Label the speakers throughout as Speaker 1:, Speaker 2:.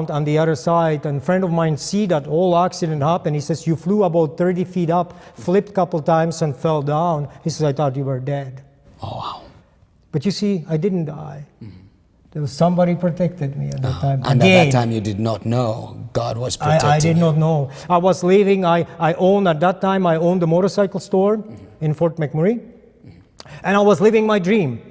Speaker 1: on the other side, and a friend of mine see that whole accident happen. He says, you flew about 30 feet up, flipped a couple times and fell down. He says, I thought you were dead.
Speaker 2: Oh, wow.
Speaker 1: But you see, I didn't die. There was somebody protected me at that time.
Speaker 2: And at that time you did not know God was protecting
Speaker 1: I did not know. I was leaving, at that time I owned a motorcycle store in Fort McMurray. And I was living my dream.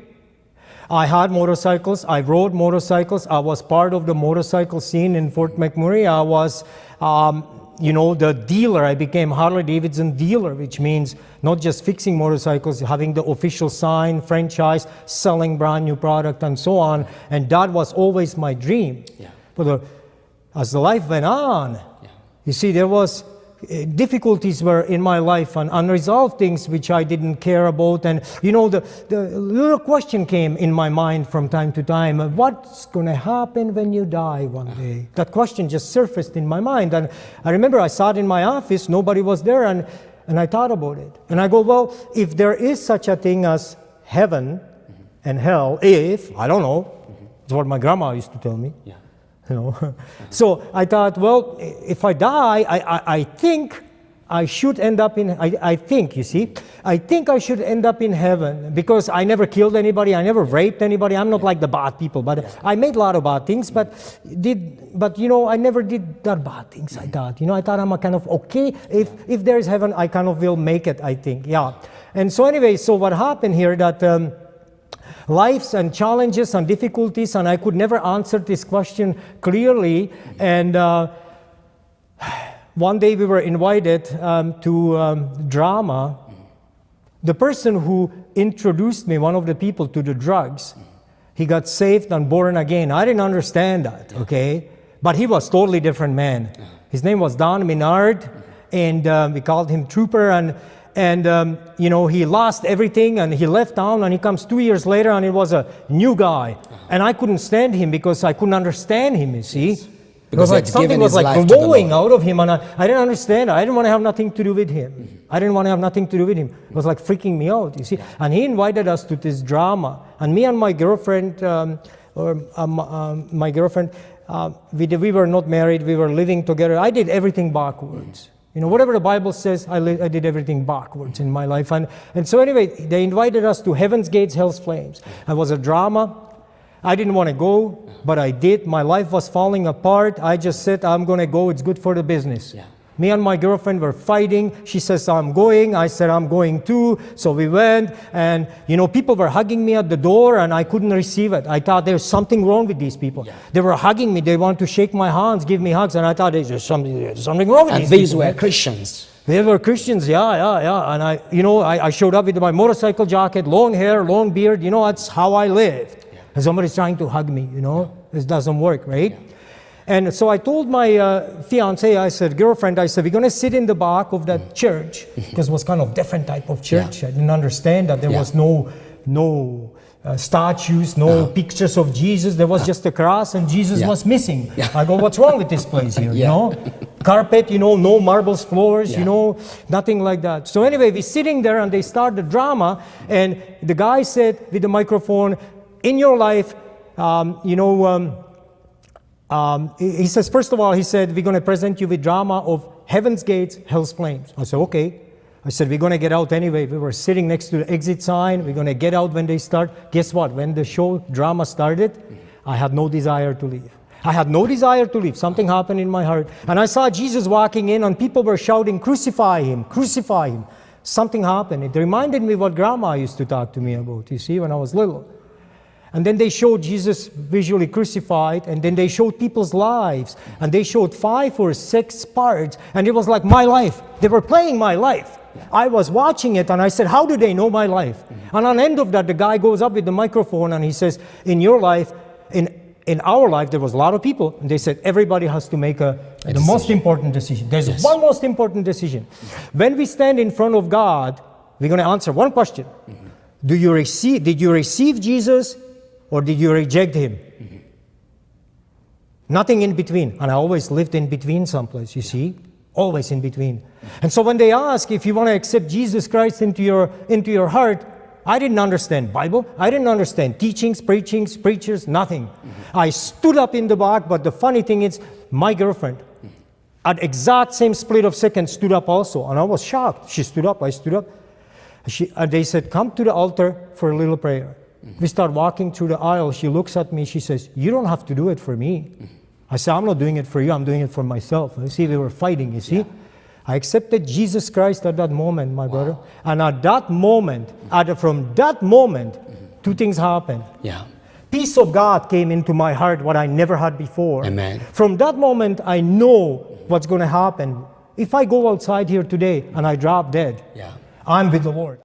Speaker 1: I had motorcycles, I rode motorcycles, I was part of the motorcycle scene in Fort McMurray. I was, the dealer. I became Harley-Davidson dealer, which means not just fixing motorcycles, having the official sign, franchise, selling brand new product and so on. And that was always my dream.
Speaker 2: Yeah.
Speaker 1: But as the life went on, you see, there was difficulties were in my life and unresolved things which I didn't care about. And the little question came in my mind from time to time, what's going to happen when you die one day? That question just surfaced in my mind. And I remember I sat in my office, nobody was there, and I thought about it. And I go, well, if there is such a thing as heaven and hell, I don't know, it's what my grandma used to tell me.
Speaker 2: Yeah.
Speaker 1: So I thought, well, if I die, I think I should end up in, I think I should end up in heaven, because I never killed anybody, I never raped anybody, I'm not like the bad people, but I made a lot of bad things, but I never did that bad things, I thought. I thought I'm a kind of, okay, if there is heaven, I kind of will make it, I think, yeah. And so anyway, so what happened here that, lives and challenges and difficulties, and I could never answer this question clearly. And one day we were invited to drama. The person who introduced me, one of the people, to the drugs, he got saved and born again. I didn't understand that, okay? But he was a totally different man. His name was Don Minard, and we called him Trooper, and he lost everything and he left town, and he comes 2 years later and he was a new guy. And I couldn't stand him because I couldn't understand him, you see.
Speaker 2: Yes. Because
Speaker 1: like something was like blowing out of him, and I didn't understand. I didn't want to have nothing to do with him. I didn't want to have nothing to do with him. It was like freaking me out, you see. And he invited us to this drama. And me and my girlfriend, we were not married, we were living together. I did everything backwards. Whatever the Bible says, I did everything backwards in my life. And so anyway, they invited us to Heaven's Gates, Hell's Flames. It was a drama. I didn't want to go, but I did. My life was falling apart. I just said, I'm going to go. It's good for the business. Yeah. Me and my girlfriend were fighting. She says, I'm going. I said, I'm going too. So we went, and people were hugging me at the door, and I couldn't receive it. I thought there's something wrong with these people. Yeah. They were hugging me. They wanted to shake my hands, give me hugs, and I thought there's something wrong with these people.
Speaker 2: And these were Christians.
Speaker 1: They were Christians, yeah. And I showed up with my motorcycle jacket, long hair, long beard. That's how I lived. Yeah. And somebody's trying to hug me, This doesn't work, right? Yeah. And so I told my girlfriend, we're going to sit in the back of that church, because it was kind of different type of church. Yeah. I didn't understand that there was no statues, no pictures of Jesus. There was just a cross, and Jesus was missing. Yeah. I go, what's wrong with this place here, Carpet, no marbles floors, nothing like that. So anyway, we're sitting there, and they start the drama, and the guy said with the microphone, in your life, he says, first of all, he said, we're going to present you with drama of Heaven's Gates, Hell's Flames. I said, okay. I said, we're going to get out anyway. We were sitting next to the exit sign. We're going to get out when they start. Guess what? When the show drama started, I had no desire to leave. I had no desire to leave. Something happened in my heart. And I saw Jesus walking in, and people were shouting, crucify him, crucify him. Something happened. It reminded me what Grandma used to talk to me about, you see, when I was little. And then they showed Jesus visually crucified, and then they showed people's lives, and they showed 5 or 6 parts, and it was like my life. They were playing my life. I was watching it, and I said, how do they know my life? And on the end of that, the guy goes up with the microphone, and he says, in your life, in our life, there was a lot of people, and they said, everybody has to make the most important decision. There's one most important decision. When we stand in front of God, we're going to answer one question. Did you receive Jesus, or did you reject him? Nothing in between. And I always lived in between someplace, you see? Always in between. And so when they ask if you want to accept Jesus Christ into your heart, I didn't understand Bible. I didn't understand teachings, preachers, nothing. I stood up in the back, but the funny thing is, my girlfriend, at exact same split of seconds, stood up also. And I was shocked. She stood up, I stood up. They said, come to the altar for a little prayer. We start walking through the aisle. She looks at me, she says, you don't have to do it for me. I said, I'm not doing it for you, I'm doing it for myself. You see, we were fighting, you see. I accepted Jesus Christ at that moment, my brother. And at that moment, from that moment, two things happened.
Speaker 2: Yeah.
Speaker 1: Peace of God came into my heart, what I never had before.
Speaker 2: Amen.
Speaker 1: From that moment, I know what's going to happen. If I go outside here today and I drop dead, I'm with the Lord.